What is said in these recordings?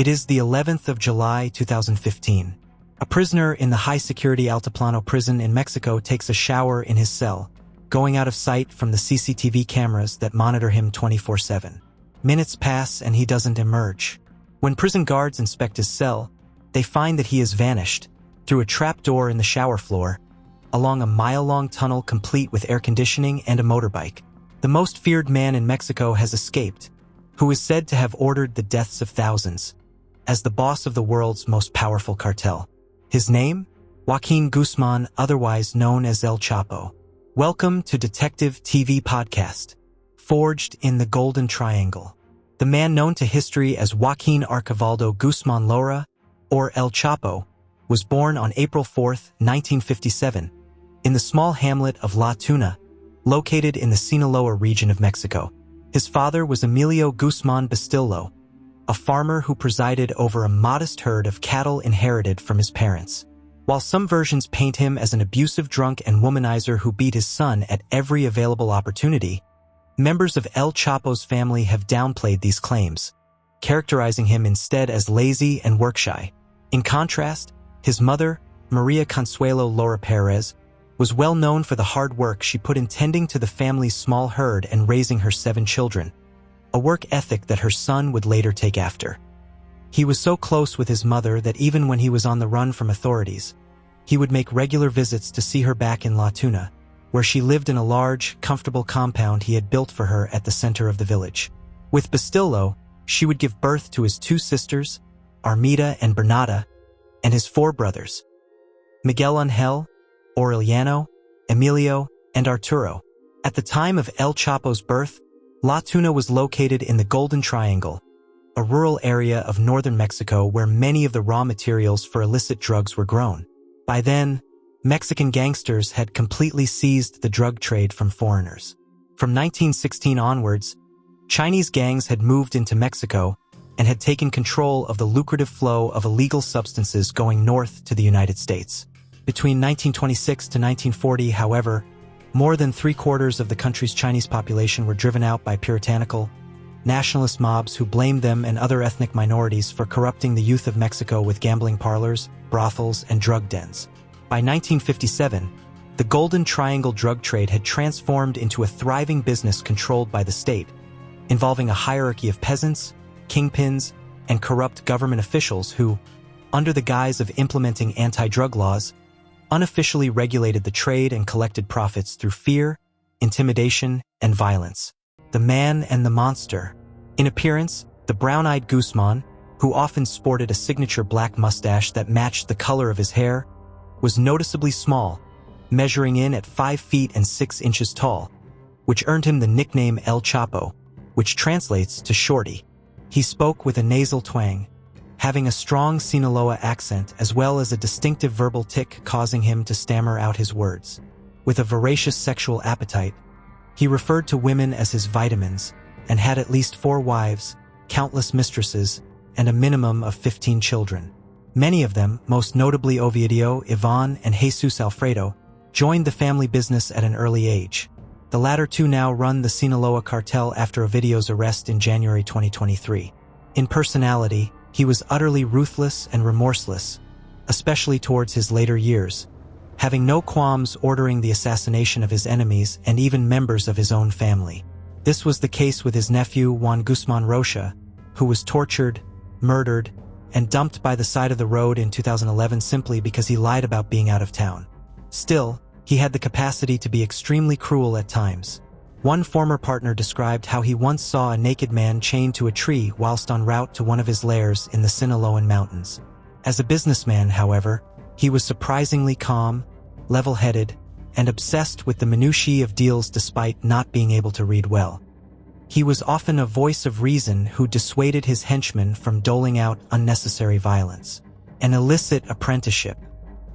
It is the 11th of July 2015. A prisoner in the high-security Altiplano prison in Mexico takes a shower in his cell, going out of sight from the CCTV cameras that monitor him 24/7. Minutes pass and he doesn't emerge. When prison guards inspect his cell, they find that he has vanished through a trapdoor in the shower floor, along a mile-long tunnel complete with air conditioning and a motorbike. The most feared man in Mexico has escaped, who is said to have ordered the deaths of thousands, as the boss of the world's most powerful cartel. His name? Joaquín Guzmán, otherwise known as El Chapo. Welcome to Detective TV Podcast, forged in the Golden Triangle. The man known to history as Joaquín Archibaldo Guzmán Lora, or El Chapo, was born on April 4, 1957, in the small hamlet of La Tuna, located in the Sinaloa region of Mexico. His father was Emilio Guzmán Bastillo, a farmer who presided over a modest herd of cattle inherited from his parents. While some versions paint him as an abusive drunk and womanizer who beat his son at every available opportunity, members of El Chapo's family have downplayed these claims, characterizing him instead as lazy and work-shy. In contrast, his mother, Maria Consuelo Lora Perez, was well known for the hard work she put in tending to the family's small herd and raising her 7 children, a work ethic that her son would later take after. He was so close with his mother that even when he was on the run from authorities, he would make regular visits to see her back in La Tuna, where she lived in a large, comfortable compound he had built for her at the center of the village. With Bastillo, she would give birth to his 2 sisters, Armida and Bernata, and his 4 brothers, Miguel Angel, Aureliano, Emilio, and Arturo. At the time of El Chapo's birth, La Tuna was located in the Golden Triangle, a rural area of northern Mexico where many of the raw materials for illicit drugs were grown. By then, Mexican gangsters had completely seized the drug trade from foreigners. From 1916 onwards, Chinese gangs had moved into Mexico and had taken control of the lucrative flow of illegal substances going north to the United States. Between 1926 to 1940, however, more than 3/4 of the country's Chinese population were driven out by puritanical, nationalist mobs who blamed them and other ethnic minorities for corrupting the youth of Mexico with gambling parlors, brothels, and drug dens. By 1957, the Golden Triangle drug trade had transformed into a thriving business controlled by the state, involving a hierarchy of peasants, kingpins, and corrupt government officials who, under the guise of implementing anti-drug laws, unofficially regulated the trade and collected profits through fear, intimidation, and violence. The man and the monster. In appearance, the brown-eyed Guzmán, who often sported a signature black mustache that matched the color of his hair, was noticeably small, measuring in at 5 feet and 6 inches tall, which earned him the nickname El Chapo, which translates to Shorty. He spoke with a nasal twang, having a strong Sinaloa accent as well as a distinctive verbal tic causing him to stammer out his words. With a voracious sexual appetite, he referred to women as his vitamins and had at least 4 wives, countless mistresses, and a minimum of 15 children. Many of them, most notably Ovidio, Ivan, and Jesus Alfredo, joined the family business at an early age. The latter 2 now run the Sinaloa Cartel after Ovidio's arrest in January 2023. In personality, he was utterly ruthless and remorseless, especially towards his later years, having no qualms ordering the assassination of his enemies and even members of his own family. This was the case with his nephew Juan Guzmán Rocha, who was tortured, murdered, and dumped by the side of the road in 2011 simply because he lied about being out of town. Still, he had the capacity to be extremely cruel at times. One former partner described how he once saw a naked man chained to a tree whilst en route to one of his lairs in the Sinaloan mountains. As a businessman, however, he was surprisingly calm, level-headed, and obsessed with the minutiae of deals despite not being able to read well. He was often a voice of reason who dissuaded his henchmen from doling out unnecessary violence. An illicit apprenticeship.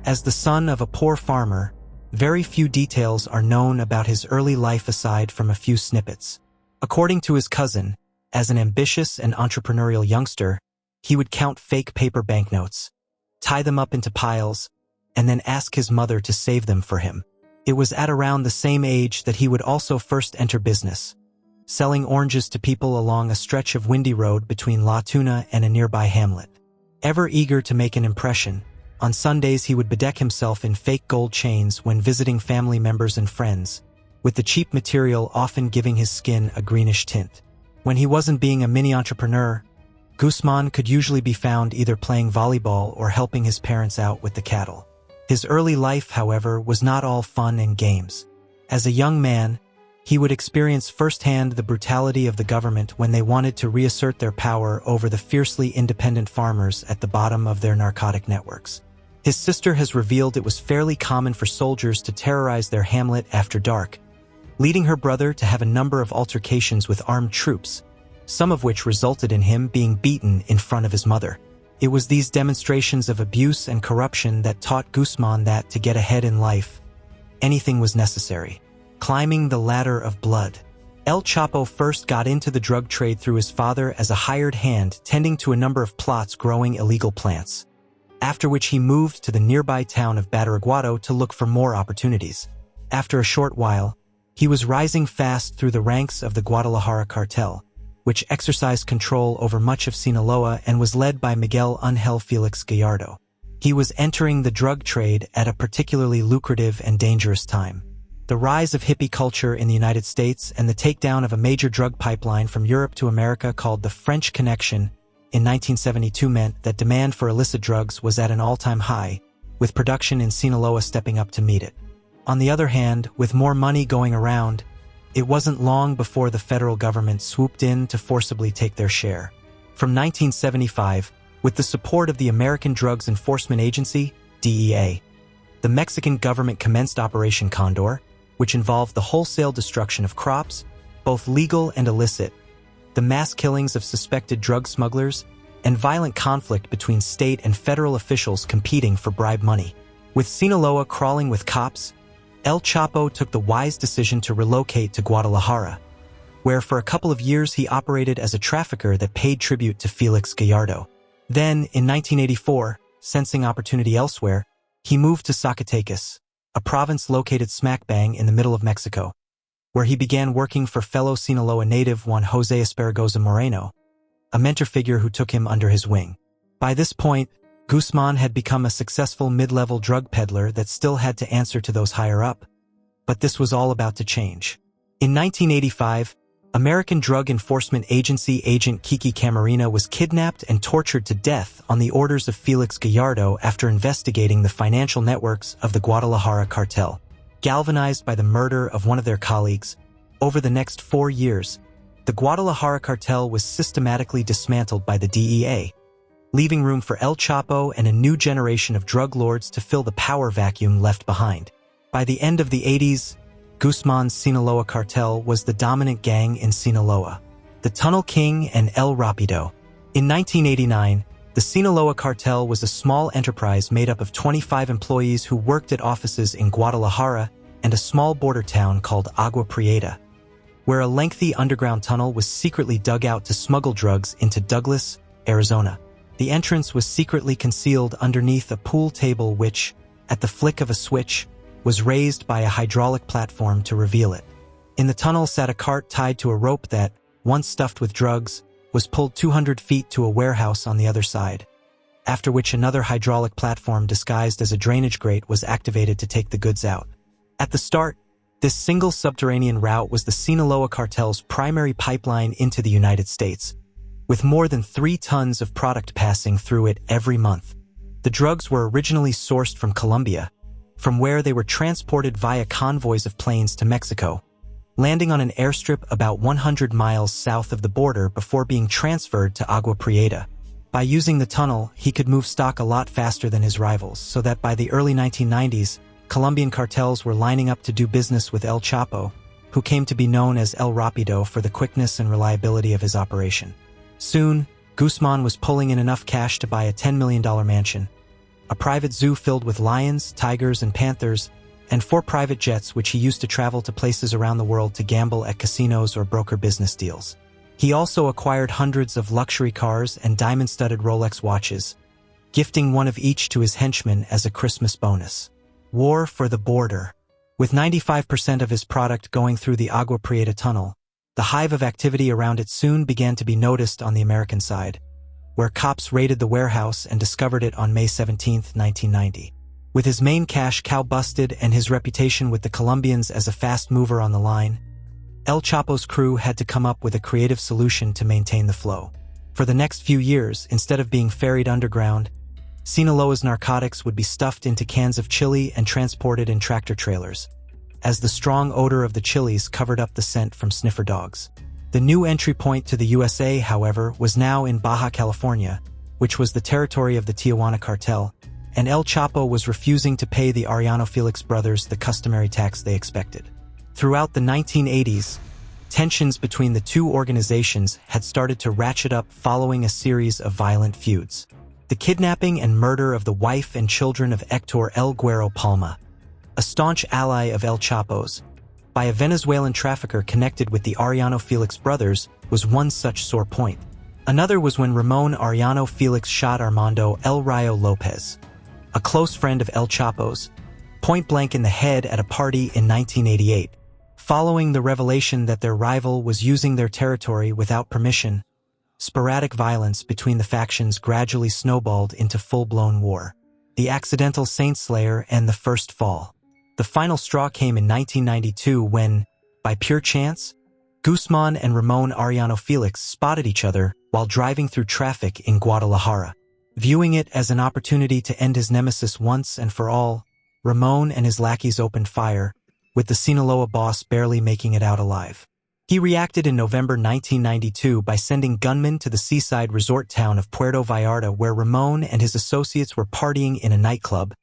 As the son of a poor farmer, very few details are known about his early life aside from a few snippets. According to his cousin, as an ambitious and entrepreneurial youngster, he would count fake paper banknotes, tie them up into piles, and then ask his mother to save them for him. It was at around the same age that he would also first enter business, selling oranges to people along a stretch of windy road between La Tuna and a nearby hamlet. Ever eager to make an impression, on Sundays he would bedeck himself in fake gold chains when visiting family members and friends, with the cheap material often giving his skin a greenish tint. When he wasn't being a mini-entrepreneur, Guzmán could usually be found either playing volleyball or helping his parents out with the cattle. His early life, however, was not all fun and games. As a young man, he would experience firsthand the brutality of the government when they wanted to reassert their power over the fiercely independent farmers at the bottom of their narcotic networks. His sister has revealed it was fairly common for soldiers to terrorize their hamlet after dark, leading her brother to have a number of altercations with armed troops, some of which resulted in him being beaten in front of his mother. It was these demonstrations of abuse and corruption that taught Guzmán that to get ahead in life, anything was necessary. Climbing the ladder of blood. El Chapo first got into the drug trade through his father as a hired hand tending to a number of plots growing illegal plants, after which he moved to the nearby town of Badiraguato to look for more opportunities. After a short while, he was rising fast through the ranks of the Guadalajara Cartel, which exercised control over much of Sinaloa and was led by Miguel Ángel Felix Gallardo. He was entering the drug trade at a particularly lucrative and dangerous time. The rise of hippie culture in the United States and the takedown of a major drug pipeline from Europe to America called the French Connection in 1972 meant that demand for illicit drugs was at an all-time high, with production in Sinaloa stepping up to meet it. On the other hand, with more money going around, it wasn't long before the federal government swooped in to forcibly take their share. From 1975, with the support of the American Drugs Enforcement Agency, DEA, the Mexican government commenced Operation Condor, which involved the wholesale destruction of crops, both legal and illicit, the mass killings of suspected drug smugglers, and violent conflict between state and federal officials competing for bribe money. With Sinaloa crawling with cops, El Chapo took the wise decision to relocate to Guadalajara, where for a couple of years he operated as a trafficker that paid tribute to Felix Gallardo. Then, in 1984, sensing opportunity elsewhere, he moved to Zacatecas, a province located smack bang in the middle of Mexico, where he began working for fellow Sinaloa native Juan José Esparagoza Moreno, a mentor figure who took him under his wing. By this point, Guzmán had become a successful mid-level drug peddler that still had to answer to those higher up. But this was all about to change. In 1985, American Drug Enforcement Agency agent Kiki Camarena was kidnapped and tortured to death on the orders of Felix Gallardo after investigating the financial networks of the Guadalajara Cartel. Galvanized by the murder of one of their colleagues, over the next 4 years, the Guadalajara Cartel was systematically dismantled by the DEA, leaving room for El Chapo and a new generation of drug lords to fill the power vacuum left behind. By the end of the 80s, Guzmán's Sinaloa Cartel was the dominant gang in Sinaloa, the Tunnel King and El Rapido. In 1989, the Sinaloa Cartel was a small enterprise made up of 25 employees who worked at offices in Guadalajara and a small border town called Agua Prieta, where a lengthy underground tunnel was secretly dug out to smuggle drugs into Douglas, Arizona. The entrance was secretly concealed underneath a pool table which, at the flick of a switch, was raised by a hydraulic platform to reveal it. In the tunnel sat a cart tied to a rope that, once stuffed with drugs, was pulled 200 feet to a warehouse on the other side, after which another hydraulic platform disguised as a drainage grate was activated to take the goods out. At the start, this single subterranean route was the Sinaloa Cartel's primary pipeline into the United States, with more than 3 tons of product passing through it every month. The drugs were originally sourced from Colombia, from where they were transported via convoys of planes to Mexico, landing on an airstrip about 100 miles south of the border before being transferred to Agua Prieta. By using the tunnel, he could move stock a lot faster than his rivals, so that by the early 1990s, Colombian cartels were lining up to do business with El Chapo, who came to be known as El Rapido for the quickness and reliability of his operation. Soon, Guzmán was pulling in enough cash to buy a $10 million mansion, a private zoo filled with lions, tigers, and panthers, and 4 private jets which he used to travel to places around the world to gamble at casinos or broker business deals. He also acquired hundreds of luxury cars and diamond-studded Rolex watches, gifting one of each to his henchmen as a Christmas bonus. War for the border. With 95% of his product going through the Agua Prieta tunnel, The hive of activity around it soon began to be noticed on the American side, where cops raided the warehouse and discovered it on May 17, 1990. With his main cash cow busted and his reputation with the Colombians as a fast mover on the line, El Chapo's crew had to come up with a creative solution to maintain the flow. For the next few years, instead of being ferried underground, Sinaloa's narcotics would be stuffed into cans of chili and transported in tractor trailers, as the strong odor of the chilies covered up the scent from sniffer dogs. The new entry point to the USA, however, was now in Baja California, which was the territory of the Tijuana Cartel, and El Chapo was refusing to pay the Arellano Felix brothers the customary tax they expected. Throughout the 1980s, tensions between the two organizations had started to ratchet up following a series of violent feuds. The kidnapping and murder of the wife and children of Hector El Güero Palma, a staunch ally of El Chapo's, by a Venezuelan trafficker connected with the Arellano Felix brothers, was one such sore point. Another was when Ramon Arellano Felix shot Armando El Rayo Lopez, a close friend of El Chapo's, point-blank in the head at a party in 1988, following the revelation that their rival was using their territory without permission. Sporadic violence between the factions gradually snowballed into full-blown war. The accidental saint slayer and the first fall. The final straw came in 1992 when, by pure chance, Guzmán and Ramon Arellano Felix spotted each other while driving through traffic in Guadalajara. Viewing it as an opportunity to end his nemesis once and for all, Ramon and his lackeys opened fire, with the Sinaloa boss barely making it out alive. He reacted in November 1992 by sending gunmen to the seaside resort town of Puerto Vallarta, where Ramon and his associates were partying in a nightclub,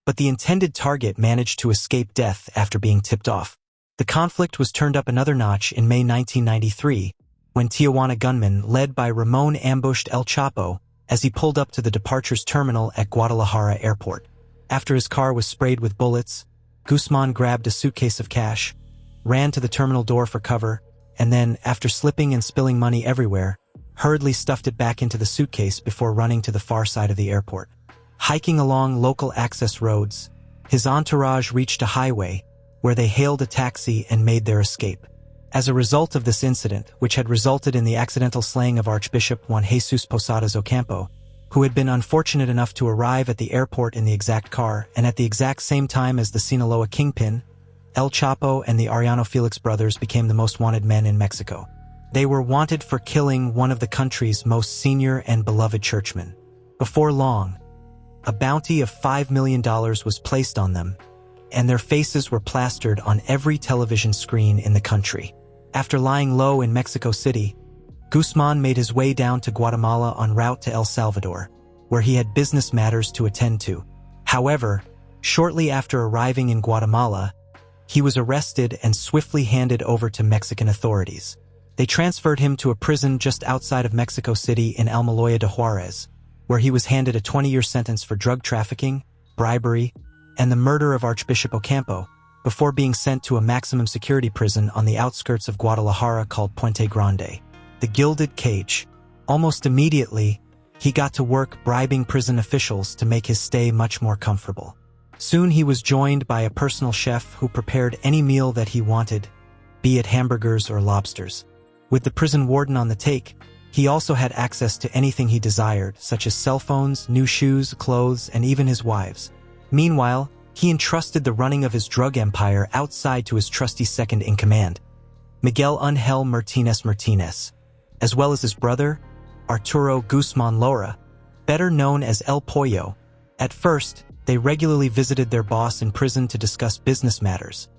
but the intended target managed to escape death after being tipped off. The conflict was turned up another notch in May 1993, when Tijuana gunmen led by Ramon ambushed El Chapo as he pulled up to the departures terminal at Guadalajara Airport. After his car was sprayed with bullets, Guzmán grabbed a suitcase of cash, ran to the terminal door for cover, and then, after slipping and spilling money everywhere, hurriedly stuffed it back into the suitcase before running to the far side of the airport. Hiking along local access roads, his entourage reached a highway, where they hailed a taxi and made their escape. As a result of this incident, which had resulted in the accidental slaying of Archbishop Juan Jesus Posadas Ocampo, who had been unfortunate enough to arrive at the airport in the exact car and at the exact same time as the Sinaloa kingpin, El Chapo and the Arellano Felix brothers became the most wanted men in Mexico. They were wanted for killing one of the country's most senior and beloved churchmen. Before long, a bounty of $5 million was placed on them, and their faces were plastered on every television screen in the country. After lying low in Mexico City, Guzmán made his way down to Guatemala en route to El Salvador, where he had business matters to attend to. However, shortly after arriving in Guatemala, he was arrested and swiftly handed over to Mexican authorities. They transferred him to a prison just outside of Mexico City in Almoloya de Juarez, where he was handed a 20-year sentence for drug trafficking, bribery, and the murder of Archbishop Ocampo, before being sent to a maximum security prison on the outskirts of Guadalajara called Puente Grande, the Gilded Cage. Almost immediately, he got to work bribing prison officials to make his stay much more comfortable. Soon he was joined by a personal chef who prepared any meal that he wanted, be it hamburgers or lobsters. With the prison warden on the take, he also had access to anything he desired, such as cell phones, new shoes, clothes, and even his wives. Meanwhile, he entrusted the running of his drug empire outside to his trusty second-in-command, Miguel Ángel Martínez, as well as his brother, Arturo Guzmán Lora, better known as El Pollo. At first, they regularly visited their boss in prison to discuss business matters.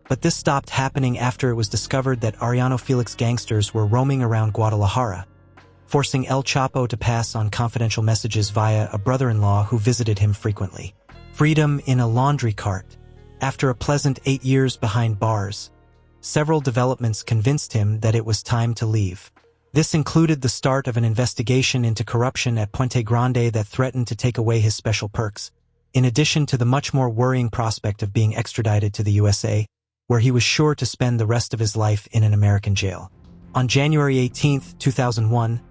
But this stopped happening after it was discovered that Arellano Felix gangsters were roaming around Guadalajara, forcing El Chapo to pass on confidential messages via a brother-in-law who visited him frequently. Freedom in a laundry cart. After a pleasant 8 years behind bars, several developments convinced him that it was time to leave. This included the start of an investigation into corruption at Puente Grande that threatened to take away his special perks, in addition to the much more worrying prospect of being extradited to the USA, where he was sure to spend the rest of his life in an American jail. On January 18, 2001,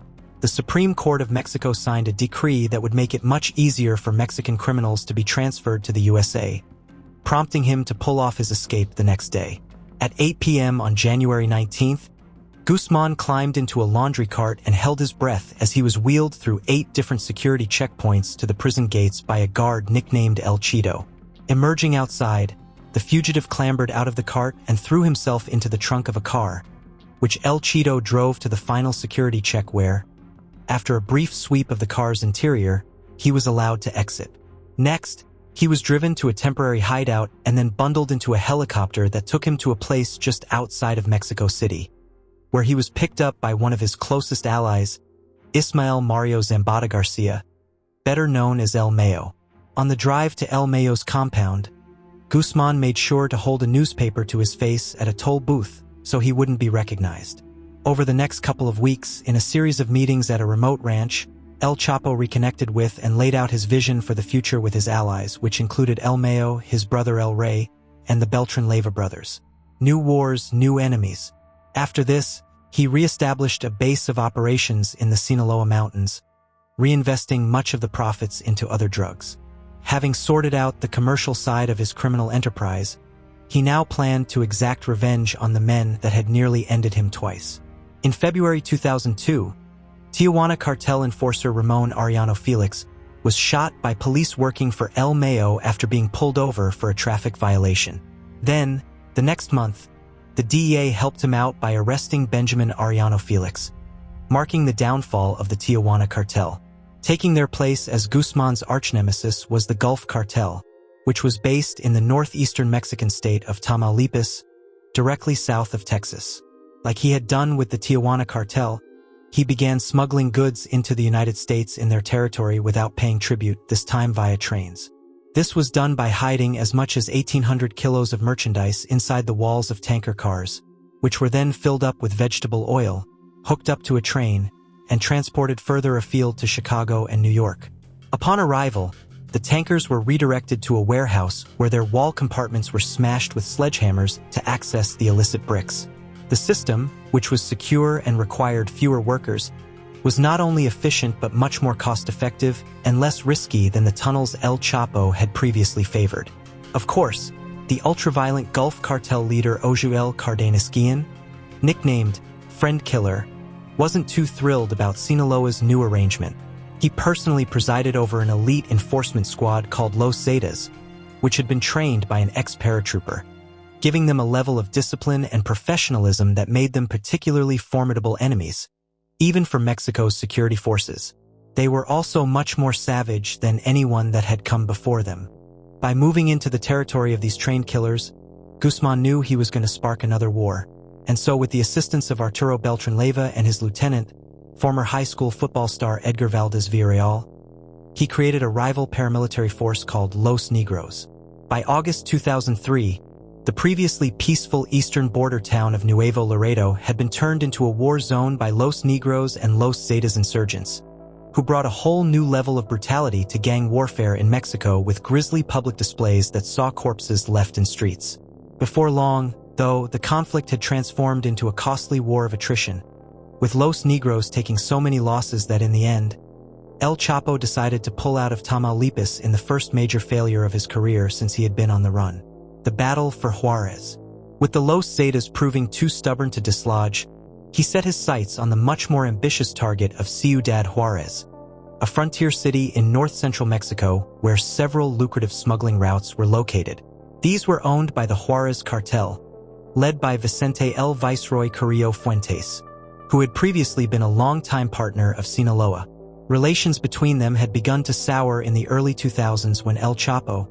the Supreme Court of Mexico signed a decree that would make it much easier for Mexican criminals to be transferred to the USA, prompting him to pull off his escape the next day. At 8 p.m. on January 19th, Guzmán climbed into a laundry cart and held his breath as he was wheeled through 8 different security checkpoints to the prison gates by a guard nicknamed El Cheeto. Emerging outside, the fugitive clambered out of the cart and threw himself into the trunk of a car, which El Cheeto drove to the final security check where, after a brief sweep of the car's interior, he was allowed to exit. Next, he was driven to a temporary hideout and then bundled into a helicopter that took him to a place just outside of Mexico City, where he was picked up by one of his closest allies, Ismael Mario Zambada Garcia, better known as El Mayo. On the drive to El Mayo's compound, Guzmán made sure to hold a newspaper to his face at a toll booth so he wouldn't be recognized. Over the next couple of weeks, in a series of meetings at a remote ranch, El Chapo reconnected with and laid out his vision for the future with his allies, which included El Mayo, his brother El Rey, and the Beltran Leyva brothers. New wars, new enemies. After this, he re-established a base of operations in the Sinaloa mountains, reinvesting much of the profits into other drugs. Having sorted out the commercial side of his criminal enterprise, he now planned to exact revenge on the men that had nearly ended him twice. In February 2002, Tijuana cartel enforcer Ramon Arellano Felix was shot by police working for El Mayo after being pulled over for a traffic violation. Then, the next month, the DEA helped him out by arresting Benjamin Arellano Felix, marking the downfall of the Tijuana cartel. Taking their place as Guzmán's arch-nemesis was the Gulf Cartel, which was based in the northeastern Mexican state of Tamaulipas, directly south of Texas. Like he had done with the Tijuana cartel, he began smuggling goods into the United States in their territory without paying tribute, this time via trains. This was done by hiding as much as 1,800 kilos of merchandise inside the walls of tanker cars, which were then filled up with vegetable oil, hooked up to a train, and transported further afield to Chicago and New York. Upon arrival, the tankers were redirected to a warehouse where their wall compartments were smashed with sledgehammers to access the illicit bricks. The system, which was secure and required fewer workers, was not only efficient but much more cost-effective and less risky than the tunnels El Chapo had previously favored. Of course, the ultra-violent Gulf Cartel leader Ojuel Cardenas-Guillen, nicknamed Friend Killer, wasn't too thrilled about Sinaloa's new arrangement. He personally presided over an elite enforcement squad called Los Zetas, which had been trained by an ex-paratrooper, giving them a level of discipline and professionalism that made them particularly formidable enemies, even for Mexico's security forces. They were also much more savage than anyone that had come before them. By moving into the territory of these trained killers, Guzmán knew he was going to spark another war, and so with the assistance of Arturo Beltran Leyva and his lieutenant, former high school football star Edgar Valdez Villarreal, he created a rival paramilitary force called Los Negros. By August 2003, the previously peaceful eastern border town of Nuevo Laredo had been turned into a war zone by Los Negros and Los Zetas insurgents, who brought a whole new level of brutality to gang warfare in Mexico with grisly public displays that saw corpses left in streets. Before long, though, the conflict had transformed into a costly war of attrition, with Los Negros taking so many losses that in the end, El Chapo decided to pull out of Tamaulipas in the first major failure of his career since he had been on the run. The battle for Juarez. With the Los Zetas proving too stubborn to dislodge, he set his sights on the much more ambitious target of Ciudad Juarez, a frontier city in north-central Mexico where several lucrative smuggling routes were located. These were owned by the Juarez Cartel, led by Vicente El Viceroy Carrillo Fuentes, who had previously been a longtime partner of Sinaloa. Relations between them had begun to sour in the early 2000s when El Chapo,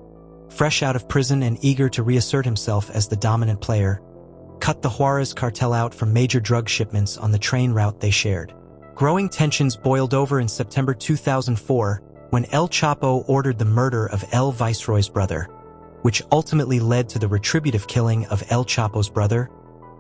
fresh out of prison and eager to reassert himself as the dominant player, cut the Juarez cartel out from major drug shipments on the train route they shared. Growing tensions boiled over in September 2004 when El Chapo ordered the murder of El Viceroy's brother, which ultimately led to the retributive killing of El Chapo's brother,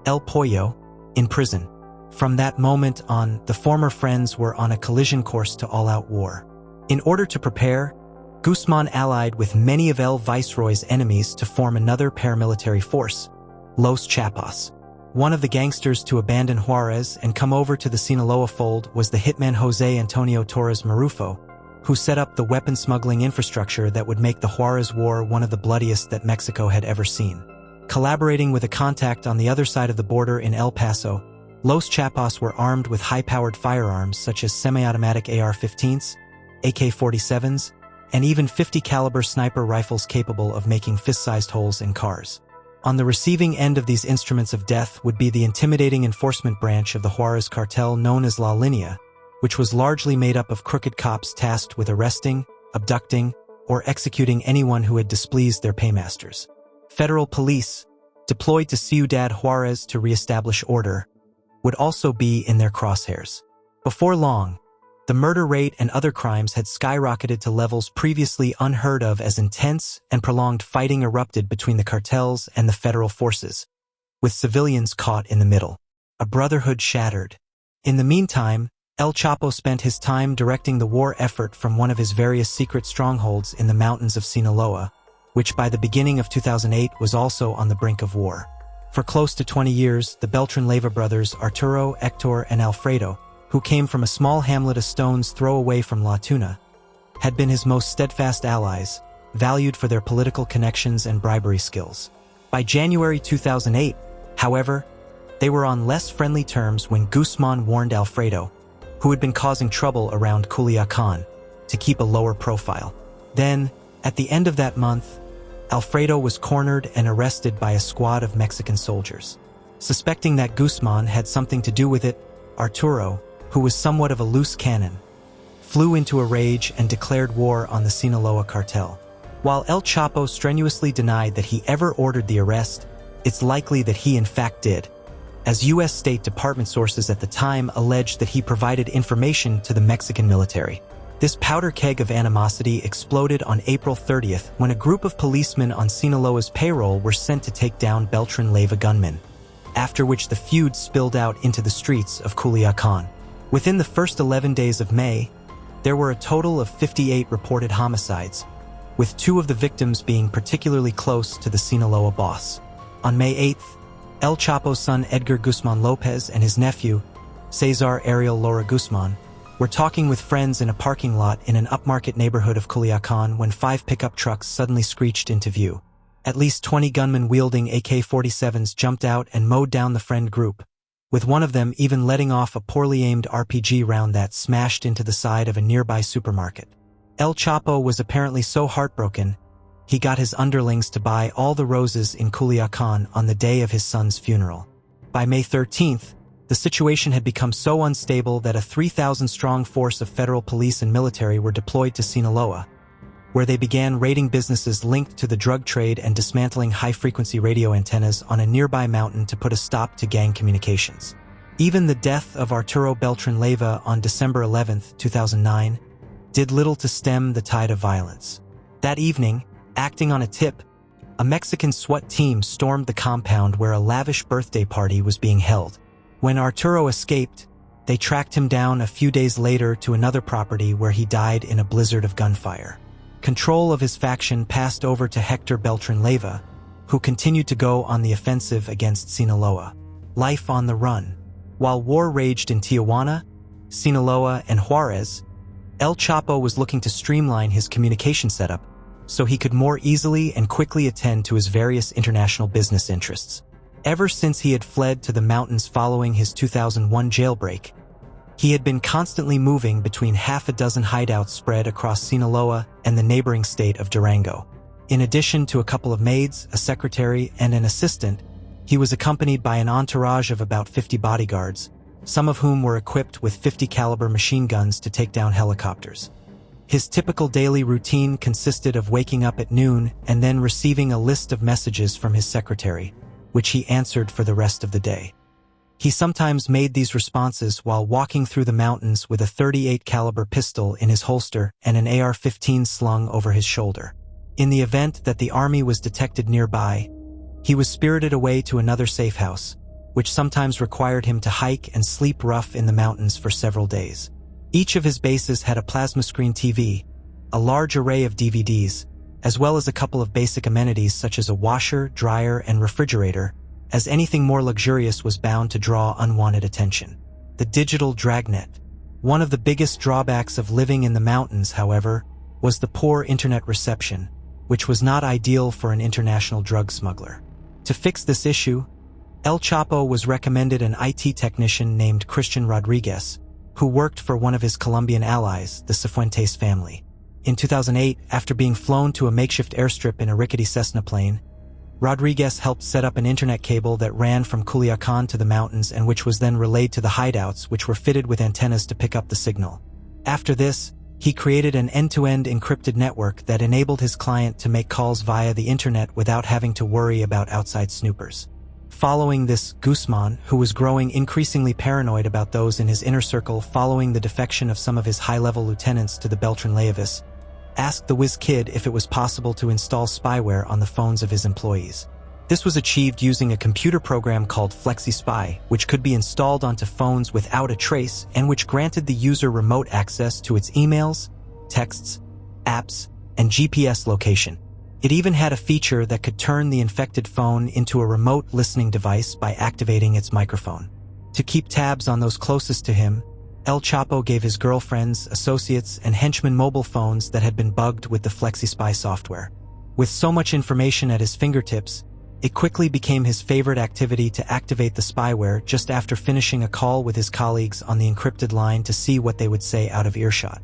El Pollo, in prison. From that moment on, the former friends were on a collision course to all-out war. In order to prepare, Guzmán allied with many of El Viceroy's enemies to form another paramilitary force, Los Chapos. One of the gangsters to abandon Juarez and come over to the Sinaloa fold was the hitman José Antonio Torres Marufo, who set up the weapon smuggling infrastructure that would make the Juarez War one of the bloodiest that Mexico had ever seen. Collaborating with a contact on the other side of the border in El Paso, Los Chapos were armed with high-powered firearms such as semi-automatic AR-15s, AK-47s, and even 50-caliber sniper rifles capable of making fist-sized holes in cars. On the receiving end of these instruments of death would be the intimidating enforcement branch of the Juarez cartel known as La Línea, which was largely made up of crooked cops tasked with arresting, abducting, or executing anyone who had displeased their paymasters. Federal police, deployed to Ciudad Juarez to reestablish order, would also be in their crosshairs. Before long, the murder rate and other crimes had skyrocketed to levels previously unheard of as intense and prolonged fighting erupted between the cartels and the federal forces, with civilians caught in the middle. A brotherhood shattered. In the meantime, El Chapo spent his time directing the war effort from one of his various secret strongholds in the mountains of Sinaloa, which by the beginning of 2008 was also on the brink of war. For close to 20 years, the Beltran-Leyva brothers Arturo, Hector, and Alfredo, who came from a small hamlet a stone's throw away from La Tuna, had been his most steadfast allies, valued for their political connections and bribery skills. By January 2008, however, they were on less friendly terms when Guzmán warned Alfredo, who had been causing trouble around Culiacán, to keep a lower profile. Then, at the end of that month, Alfredo was cornered and arrested by a squad of Mexican soldiers. Suspecting that Guzmán had something to do with it, Arturo, who was somewhat of a loose cannon, flew into a rage and declared war on the Sinaloa Cartel. While El Chapo strenuously denied that he ever ordered the arrest, it's likely that he in fact did, as U.S. State Department sources at the time alleged that he provided information to the Mexican military. This powder keg of animosity exploded on April 30th when a group of policemen on Sinaloa's payroll were sent to take down Beltran-Leyva gunmen, after which the feud spilled out into the streets of Culiacán. Within the first 11 days of May, there were a total of 58 reported homicides, with 2 of the victims being particularly close to the Sinaloa boss. On May 8th, El Chapo's son Edgar Guzmán López and his nephew, Cesar Ariel Lara Guzmán, were talking with friends in a parking lot in an upmarket neighborhood of Culiacán when 5 pickup trucks suddenly screeched into view. At least 20 gunmen wielding AK-47s jumped out and mowed down the friend group, with one of them even letting off a poorly aimed RPG round that smashed into the side of a nearby supermarket. El Chapo was apparently so heartbroken, he got his underlings to buy all the roses in Culiacán on the day of his son's funeral. By May 13th, the situation had become so unstable that a 3,000-strong force of federal police and military were deployed to Sinaloa, where they began raiding businesses linked to the drug trade and dismantling high-frequency radio antennas on a nearby mountain to put a stop to gang communications. Even the death of Arturo Beltran-Leyva on December 11, 2009, did little to stem the tide of violence. That evening, acting on a tip, a Mexican SWAT team stormed the compound where a lavish birthday party was being held. When Arturo escaped, they tracked him down a few days later to another property where he died in a blizzard of gunfire. Control of his faction passed over to Hector Beltran-Leyva, who continued to go on the offensive against Sinaloa. Life on the run. While war raged in Tijuana, Sinaloa, and Juarez, El Chapo was looking to streamline his communication setup so he could more easily and quickly attend to his various international business interests. Ever since he had fled to the mountains following his 2001 jailbreak, he had been constantly moving between half a dozen hideouts spread across Sinaloa and the neighboring state of Durango. In addition to a couple of maids, a secretary, and an assistant, he was accompanied by an entourage of about 50 bodyguards, some of whom were equipped with 50-caliber machine guns to take down helicopters. His typical daily routine consisted of waking up at noon and then receiving a list of messages from his secretary, which he answered for the rest of the day. He sometimes made these responses while walking through the mountains with a .38 caliber pistol in his holster and an AR-15 slung over his shoulder. In the event that the army was detected nearby, he was spirited away to another safe house, which sometimes required him to hike and sleep rough in the mountains for several days. Each of his bases had a plasma screen TV, a large array of DVDs, as well as a couple of basic amenities such as a washer, dryer, and refrigerator, as anything more luxurious was bound to draw unwanted attention. The digital dragnet. One of the biggest drawbacks of living in the mountains, however, was the poor internet reception, which was not ideal for an international drug smuggler. To fix this issue, El Chapo was recommended an IT technician named Christian Rodriguez, who worked for one of his Colombian allies, the Cifuentes family. In 2008, after being flown to a makeshift airstrip in a rickety Cessna plane, Rodriguez helped set up an internet cable that ran from Culiacan to the mountains and which was then relayed to the hideouts, which were fitted with antennas to pick up the signal. After this, he created an end-to-end encrypted network that enabled his client to make calls via the internet without having to worry about outside snoopers. Following this, Guzmán, who was growing increasingly paranoid about those in his inner circle following the defection of some of his high-level lieutenants to the Beltran Leavis, asked the whiz kid if it was possible to install spyware on the phones of his employees. This was achieved using a computer program called FlexiSpy, which could be installed onto phones without a trace and which granted the user remote access to its emails, texts, apps, and GPS location. It even had a feature that could turn the infected phone into a remote listening device by activating its microphone. To keep tabs on those closest to him, El Chapo gave his girlfriends, associates, and henchmen mobile phones that had been bugged with the FlexiSpy software. With so much information at his fingertips, it quickly became his favorite activity to activate the spyware just after finishing a call with his colleagues on the encrypted line to see what they would say out of earshot.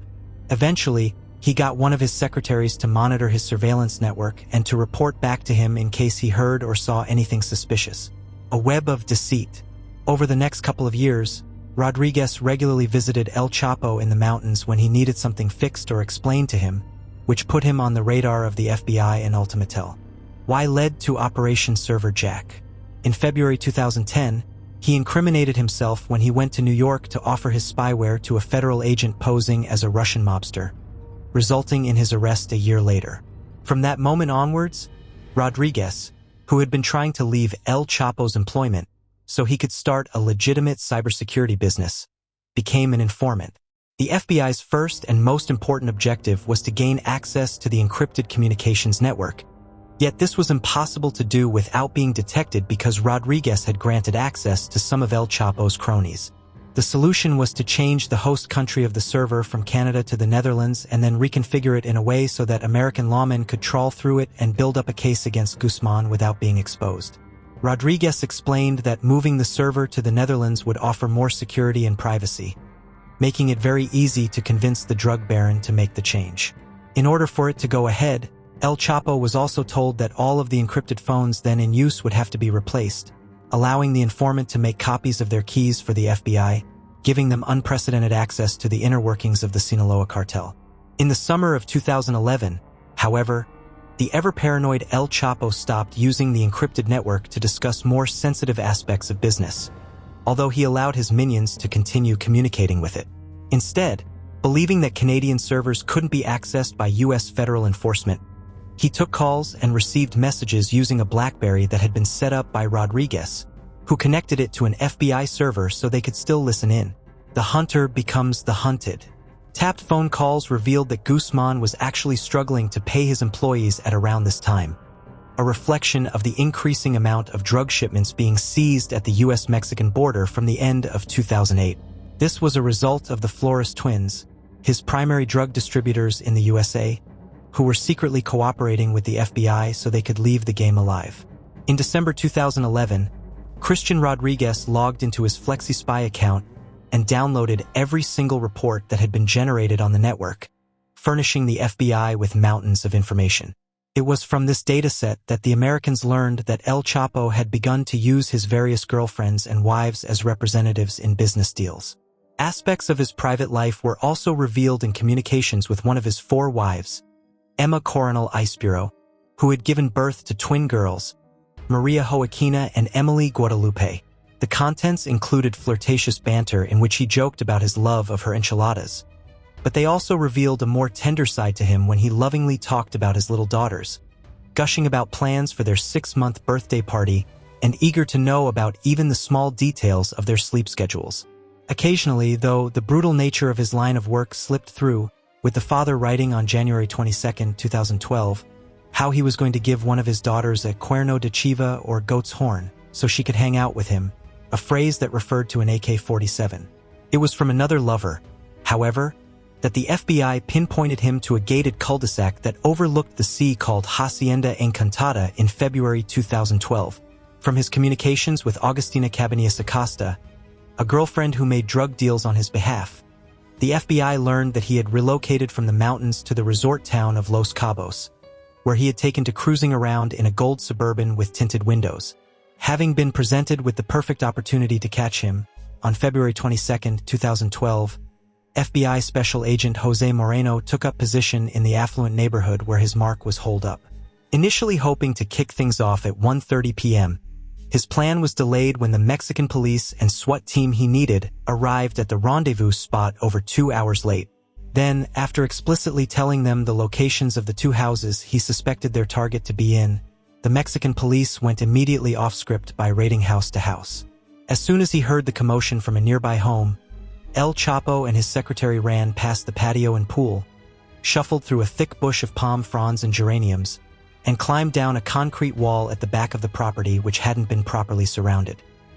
Eventually, he got one of his secretaries to monitor his surveillance network and to report back to him in case he heard or saw anything suspicious. A web of deceit. Over the next couple of years, Rodriguez regularly visited El Chapo in the mountains when he needed something fixed or explained to him, which put him on the radar of the FBI and Ultimatel. Why led to Operation Server Jack. In February 2010, he incriminated himself when he went to New York to offer his spyware to a federal agent posing as a Russian mobster, resulting in his arrest a year later. From that moment onwards, Rodriguez, who had been trying to leave El Chapo's employment so he could start a legitimate cybersecurity business, became an informant. The FBI's first and most important objective was to gain access to the encrypted communications network. Yet this was impossible to do without being detected because Rodriguez had granted access to some of El Chapo's cronies. The solution was to change the host country of the server from Canada to the Netherlands and then reconfigure it in a way so that American lawmen could trawl through it and build up a case against Guzmán without being exposed. Rodriguez explained that moving the server to the Netherlands would offer more security and privacy, making it very easy to convince the drug baron to make the change. In order for it to go ahead, El Chapo was also told that all of the encrypted phones then in use would have to be replaced, allowing the informant to make copies of their keys for the FBI, giving them unprecedented access to the inner workings of the Sinaloa Cartel. In the summer of 2011, however, the ever-paranoid El Chapo stopped using the encrypted network to discuss more sensitive aspects of business, although he allowed his minions to continue communicating with it. Instead, believing that Canadian servers couldn't be accessed by U.S. federal enforcement, he took calls and received messages using a BlackBerry that had been set up by Rodriguez, who connected it to an FBI server so they could still listen in. The hunter becomes the hunted. Tapped phone calls revealed that Guzmán was actually struggling to pay his employees at around this time, a reflection of the increasing amount of drug shipments being seized at the U.S.-Mexican border from the end of 2008. This was a result of the Flores twins, his primary drug distributors in the USA, who were secretly cooperating with the FBI so they could leave the game alive. In December 2011, Christian Rodriguez logged into his FlexiSpy account and downloaded every single report that had been generated on the network, furnishing the FBI with mountains of information. It was from this dataset that the Americans learned that El Chapo had begun to use his various girlfriends and wives as representatives in business deals. Aspects of his private life were also revealed in communications with one of his 4 wives, Emma Coronel Iceburo, who had given birth to twin girls, Maria Joaquina and Emily Guadalupe. The contents included flirtatious banter in which he joked about his love of her enchiladas, but they also revealed a more tender side to him when he lovingly talked about his little daughters, gushing about plans for their 6-month birthday party and eager to know about even the small details of their sleep schedules. Occasionally, though, the brutal nature of his line of work slipped through, with the father writing on January 22, 2012, how he was going to give one of his daughters a cuerno de chiva or goat's horn so she could hang out with him, a phrase that referred to an AK-47. It was from another lover, however, that the FBI pinpointed him to a gated cul-de-sac that overlooked the sea called Hacienda Encantada in February 2012, From his communications with Agustina Cabanillas Acosta, a girlfriend who made drug deals on his behalf, the FBI learned that he had relocated from the mountains to the resort town of Los Cabos, where he had taken to cruising around in a gold Suburban with tinted windows. Having been presented with the perfect opportunity to catch him, on February 22, 2012, FBI Special Agent Jose Moreno took up position in the affluent neighborhood where his mark was holed up. Initially hoping to kick things off at 1:30 p.m., his plan was delayed when the Mexican police and SWAT team he needed arrived at the rendezvous spot over 2 hours late. Then, after explicitly telling them the locations of the two houses he suspected their target to be in, the Mexican police went immediately off-script by raiding house to house. As soon as he heard the commotion from a nearby home, El Chapo and his secretary ran past the patio and pool, shuffled through a thick bush of palm fronds and geraniums, and climbed down a concrete wall at the back of the property which hadn't been properly surrounded.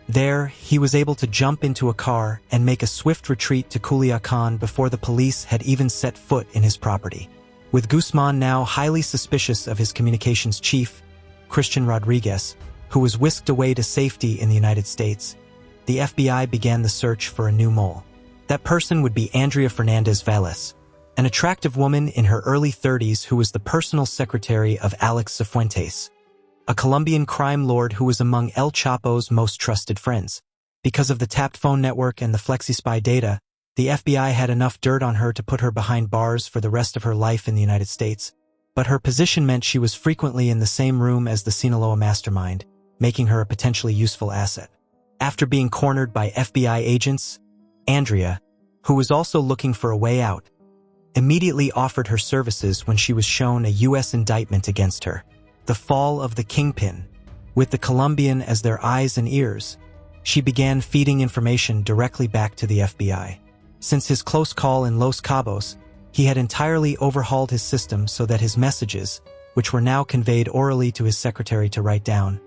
There, he was able to jump into a car and make a swift retreat to Culiacan before the police had even set foot in his property. With Guzmán now highly suspicious of his communications chief, Christian Rodriguez, who was whisked away to safety in the United States, the FBI began the search for a new mole. That person would be Andrea Fernandez Valles, an attractive woman in her early 30s who was the personal secretary of Alex Cifuentes, a Colombian crime lord who was among El Chapo's most trusted friends. Because of the tapped phone network and the FlexiSpy data, the FBI had enough dirt on her to put her behind bars for the rest of her life in the United States, but her position meant she was frequently in the same room as the Sinaloa mastermind, making her a potentially useful asset. After being cornered by FBI agents, Andrea, who was also looking for a way out, immediately offered her services when she was shown a U.S. indictment against her. The fall of the kingpin. With the Colombian as their eyes and ears, she began feeding information directly back to the FBI. Since his close call in Los Cabos, he had entirely overhauled his system so that his messages, which were now conveyed orally to his secretary to write down,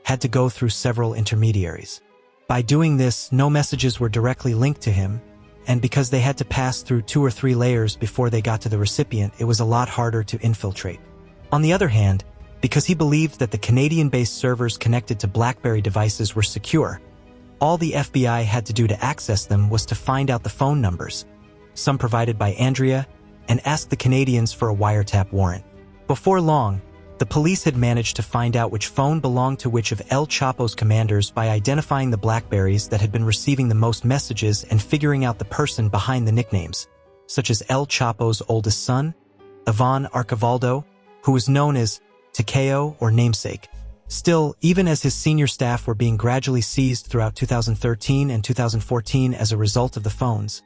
had to go through several intermediaries. By doing this, no messages were directly linked to him, and because they had to pass through 2 or 3 layers before they got to the recipient, it was a lot harder to infiltrate. On the other hand, because he believed that the Canadian-based servers connected to BlackBerry devices were secure, all the FBI had to do to access them was to find out the phone numbers, some provided by Andrea, and ask the Canadians for a wiretap warrant. Before long, the police had managed to find out which phone belonged to which of El Chapo's commanders by identifying the BlackBerries that had been receiving the most messages and figuring out the person behind the nicknames, such as El Chapo's oldest son, Ivan Archivaldo, who was known as Takeo or Namesake. Still, even as his senior staff were being gradually seized throughout 2013 and 2014 as a result of the phones,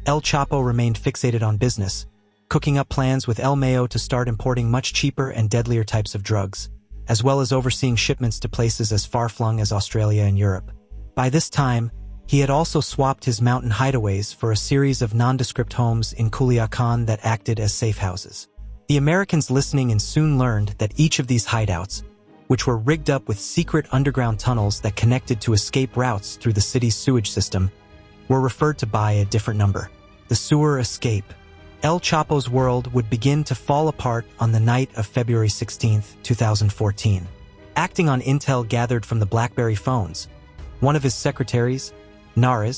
El Chapo remained fixated on business, cooking up plans with El Mayo to start importing much cheaper and deadlier types of drugs, as well as overseeing shipments to places as far-flung as Australia and Europe. By this time, he had also swapped his mountain hideaways for a series of nondescript homes in Culiacan that acted as safe houses. The Americans listening in soon learned that each of these hideouts, which were rigged up with secret underground tunnels that connected to escape routes through the city's sewage system, were referred to by a different number: the sewer escape. El Chapo's world would begin to fall apart on the night of February 16, 2014. Acting on intel gathered from the BlackBerry phones, one of his secretaries, Narco,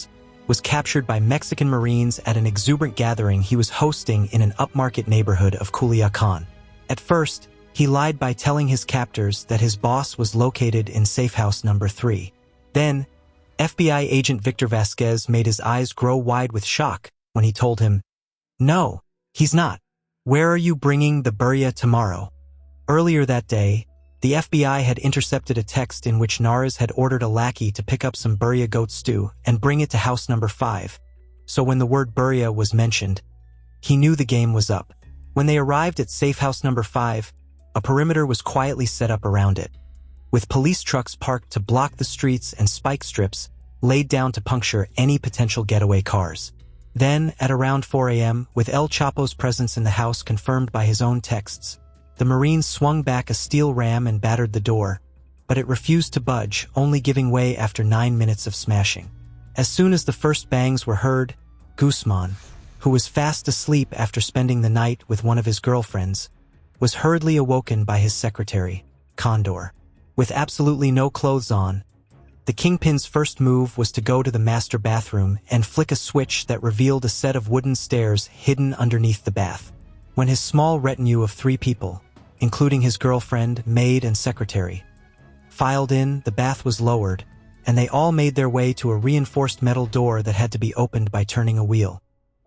was captured by Mexican Marines at an exuberant gathering he was hosting in an upmarket neighborhood of Culiacan. At first, he lied by telling his captors that his boss was located in safe house number 3. Then, FBI agent Victor Vasquez made his eyes grow wide with shock when he told him, "No, he's not. Where are you bringing the burya tomorrow?" Earlier that day, the FBI had intercepted a text in which Narco had ordered a lackey to pick up some burya goat stew and bring it to house number 5. So when the word burya was mentioned, he knew the game was up. When they arrived at safe house number 5, a perimeter was quietly set up around it, with police trucks parked to block the streets and spike strips laid down to puncture any potential getaway cars. Then, at around 4 a.m., with El Chapo's presence in the house confirmed by his own texts, the Marines swung back a steel ram and battered the door, but it refused to budge, only giving way after 9 minutes of smashing. As soon as the first bangs were heard, Guzmán, who was fast asleep after spending the night with one of his girlfriends, was hurriedly awoken by his secretary, Condor. With absolutely no clothes on, the kingpin's first move was to go to the master bathroom and flick a switch that revealed a set of wooden stairs hidden underneath the bath. When his small retinue of 3 people, including his girlfriend, maid, and secretary, filed in, the bath was lowered, and they all made their way to a reinforced metal door that had to be opened by turning a wheel.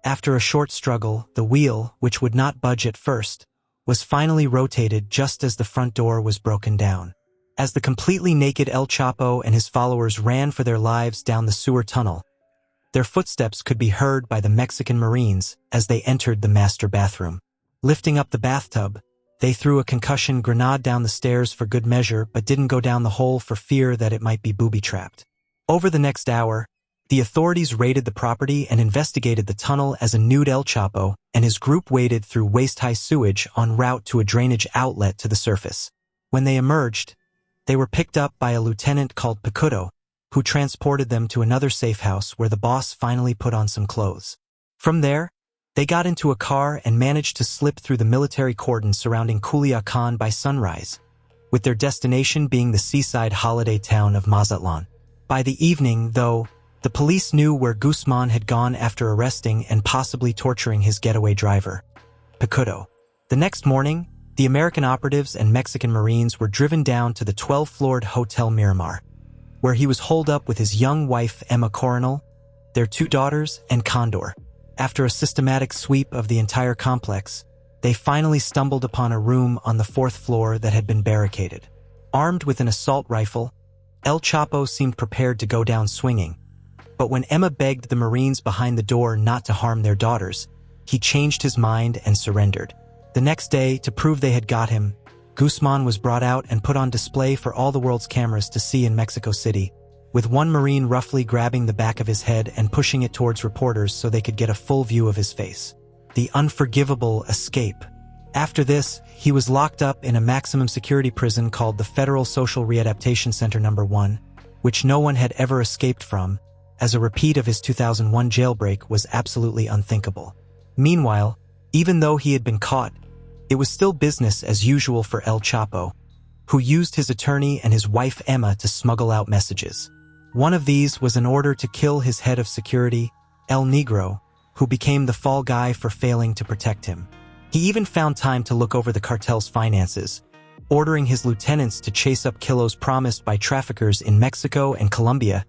After a short struggle, the wheel, which would not budge at first, was finally rotated just as the front door was broken down. As the completely naked El Chapo and his followers ran for their lives down the sewer tunnel, their footsteps could be heard by the Mexican Marines as they entered the master bathroom. Lifting up the bathtub, they threw a concussion grenade down the stairs for good measure but didn't go down the hole for fear that it might be booby-trapped. Over the next hour, the authorities raided the property and investigated the tunnel as a nude El Chapo and his group waded through waist-high sewage en route to a drainage outlet to the surface. When they emerged, they were picked up by a lieutenant called Picudo, who transported them to another safe house where the boss finally put on some clothes. From there, they got into a car and managed to slip through the military cordon surrounding Culiacan by sunrise, with their destination being the seaside holiday town of Mazatlan. By the evening, though, the police knew where Guzmán had gone after arresting and possibly torturing his getaway driver, Picudo. The next morning, the American operatives and Mexican Marines were driven down to the 12-floored Hotel Miramar, where he was holed up with his young wife Emma Coronel, their 2 daughters, and Condor. After a systematic sweep of the entire complex, they finally stumbled upon a room on the 4th floor that had been barricaded. Armed with an assault rifle, El Chapo seemed prepared to go down swinging, but when Emma begged the Marines behind the door not to harm their daughters, he changed his mind and surrendered. The next day, to prove they had got him, Guzmán was brought out and put on display for all the world's cameras to see in Mexico City, with one Marine roughly grabbing the back of his head and pushing it towards reporters so they could get a full view of his face. The unforgivable escape. After this, he was locked up in a maximum security prison called the Federal Social Readaptation Center No. 1, which no one had ever escaped from, as a repeat of his 2001 jailbreak was absolutely unthinkable. Meanwhile, even though he had been caught, it was still business as usual for El Chapo, who used his attorney and his wife Emma to smuggle out messages. One of these was an order to kill his head of security, El Negro, who became the fall guy for failing to protect him. He even found time to look over the cartel's finances, ordering his lieutenants to chase up kilos promised by traffickers in Mexico and Colombia,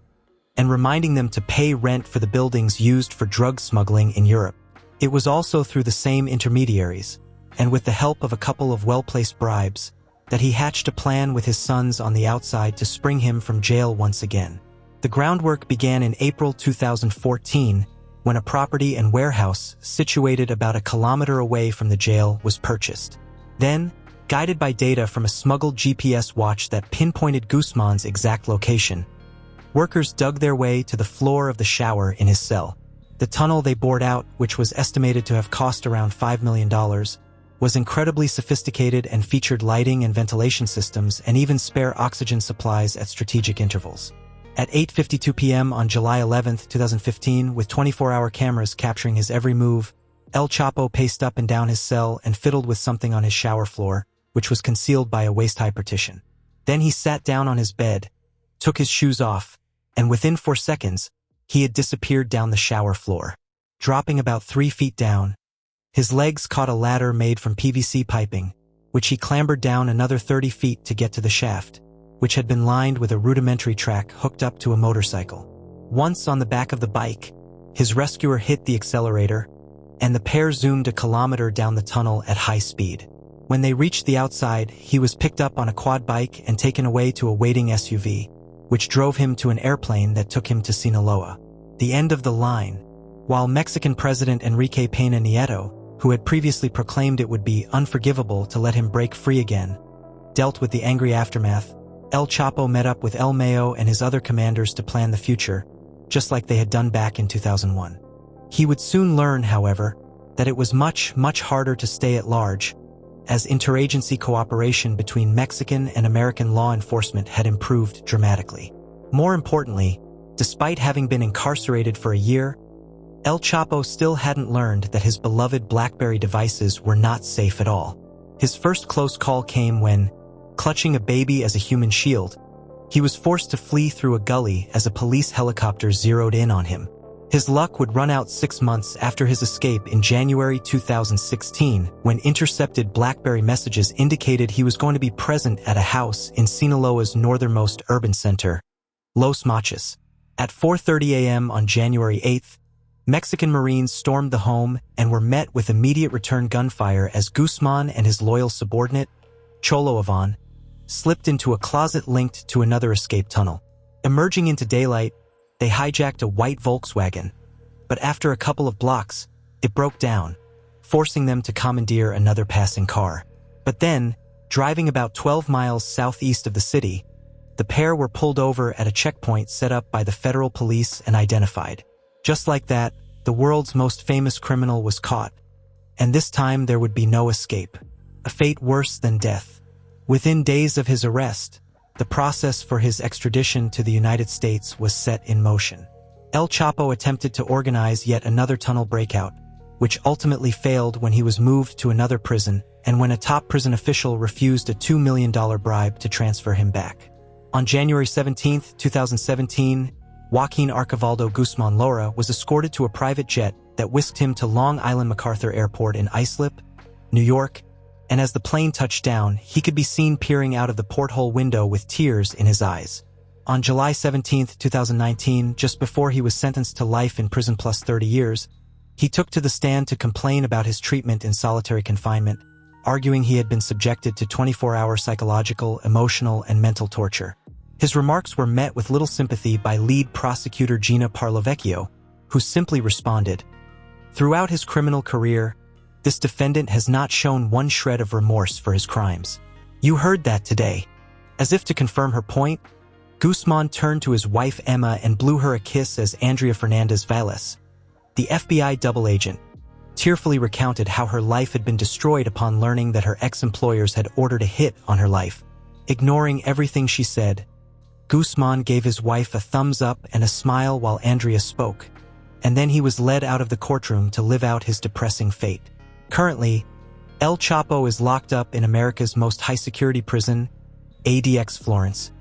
and reminding them to pay rent for the buildings used for drug smuggling in Europe. It was also through the same intermediaries, and with the help of a couple of well-placed bribes, that he hatched a plan with his sons on the outside to spring him from jail once again. The groundwork began in April 2014, when a property and warehouse situated about a kilometer away from the jail was purchased. Then, guided by data from a smuggled GPS watch that pinpointed Guzmán's exact location, workers dug their way to the floor of the shower in his cell. The tunnel they bored out, which was estimated to have cost around $5 million, was incredibly sophisticated and featured lighting and ventilation systems and even spare oxygen supplies at strategic intervals. At 8:52 p.m. on July 11, 2015, with 24-hour cameras capturing his every move, El Chapo paced up and down his cell and fiddled with something on his shower floor, which was concealed by a waist-high partition. Then he sat down on his bed, took his shoes off, and within 4 seconds, he had disappeared down the shower floor. Dropping about 3 feet down, his legs caught a ladder made from PVC piping, which he clambered down another 30 feet to get to the shaft, which had been lined with a rudimentary track hooked up to a motorcycle. Once on the back of the bike, his rescuer hit the accelerator, and the pair zoomed a kilometer down the tunnel at high speed. When they reached the outside, he was picked up on a quad bike and taken away to a waiting SUV, which drove him to an airplane that took him to Sinaloa. The end of the line. While Mexican President Enrique Peña Nieto, who had previously proclaimed it would be unforgivable to let him break free again, dealt with the angry aftermath, El Chapo met up with El Mayo and his other commanders to plan the future, just like they had done back in 2001. He would soon learn, however, that it was much, much harder to stay at large, as interagency cooperation between Mexican and American law enforcement had improved dramatically. More importantly, despite having been incarcerated for a year, El Chapo still hadn't learned that his beloved BlackBerry devices were not safe at all. His first close call came when, clutching a baby as a human shield. He was forced to flee through a gully as a police helicopter zeroed in on him. His luck would run out 6 months after his escape in January 2016, when intercepted BlackBerry messages indicated he was going to be present at a house in Sinaloa's northernmost urban center, Los Mochis. At 4:30 a.m. on January 8th, Mexican Marines stormed the home and were met with immediate return gunfire as Guzmán and his loyal subordinate, Cholo Avon, slipped into a closet linked to another escape tunnel. Emerging into daylight, they hijacked a white Volkswagen, but after a couple of blocks, it broke down, forcing them to commandeer another passing car. But then, driving about 12 miles southeast of the city, the pair were pulled over at a checkpoint set up by the federal police and identified. Just like that, the world's most famous criminal was caught, and this time there would be no escape, a fate worse than death. Within days of his arrest, the process for his extradition to the United States was set in motion. El Chapo attempted to organize yet another tunnel breakout, which ultimately failed when he was moved to another prison and when a top prison official refused a $2 million bribe to transfer him back. On January 17, 2017, Joaquín Archivaldo Guzmán Lora was escorted to a private jet that whisked him to Long Island MacArthur Airport in Islip, New York, and as the plane touched down, he could be seen peering out of the porthole window with tears in his eyes. On July 17, 2019, just before he was sentenced to life in prison plus 30 years, he took to the stand to complain about his treatment in solitary confinement, arguing he had been subjected to 24-hour psychological, emotional, and mental torture. His remarks were met with little sympathy by lead prosecutor Gina Parlavecchio, who simply responded, "Throughout his criminal career, this defendant has not shown one shred of remorse for his crimes. You heard that today." As if to confirm her point, Guzmán turned to his wife Emma and blew her a kiss as Andrea Fernandez Valles, the FBI double agent, tearfully recounted how her life had been destroyed upon learning that her ex-employers had ordered a hit on her life. Ignoring everything she said, Guzmán gave his wife a thumbs up and a smile while Andrea spoke, and then he was led out of the courtroom to live out his depressing fate. Currently, El Chapo is locked up in America's most high-security prison, ADX Florence,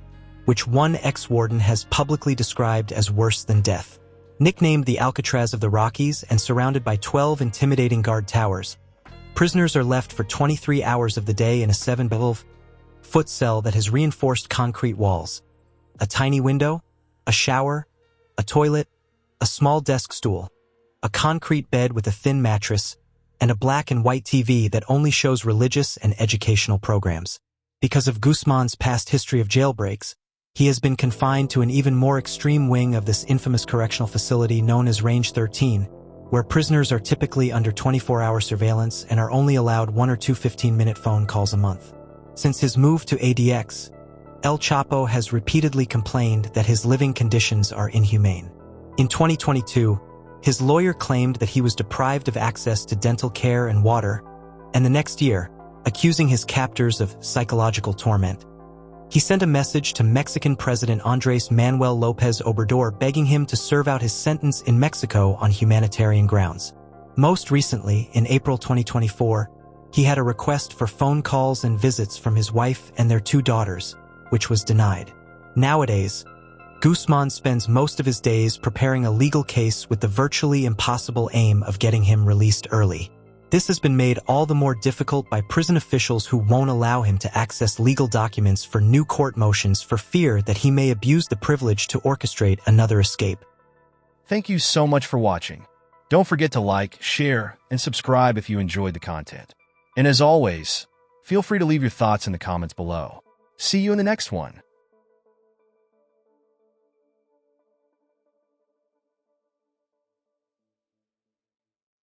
which one ex-warden has publicly described as worse than death. Nicknamed the Alcatraz of the Rockies and surrounded by 12 intimidating guard towers, prisoners are left for 23 hours of the day in a 7-foot cell that has reinforced concrete walls, a tiny window, a shower, a toilet, a small desk stool, a concrete bed with a thin mattress, and a black and white TV that only shows religious and educational programs. Because of Guzmán's past history of jailbreaks, he has been confined to an even more extreme wing of this infamous correctional facility known as Range 13, where prisoners are typically under 24-hour surveillance and are only allowed 1 or 2 15-minute phone calls a month. Since his move to ADX, El Chapo has repeatedly complained that his living conditions are inhumane. In 2022, his lawyer claimed that he was deprived of access to dental care and water, and the next year, accusing his captors of psychological torment. He sent a message to Mexican President Andrés Manuel López Obrador begging him to serve out his sentence in Mexico on humanitarian grounds. Most recently, in April 2024, he had a request for phone calls and visits from his wife and their 2 daughters, which was denied. Nowadays, Guzmán spends most of his days preparing a legal case with the virtually impossible aim of getting him released early. This has been made all the more difficult by prison officials who won't allow him to access legal documents for new court motions for fear that he may abuse the privilege to orchestrate another escape. Thank you so much for watching. Don't forget to like, share, and subscribe if you enjoyed the content. And as always, feel free to leave your thoughts in the comments below. See you in the next one.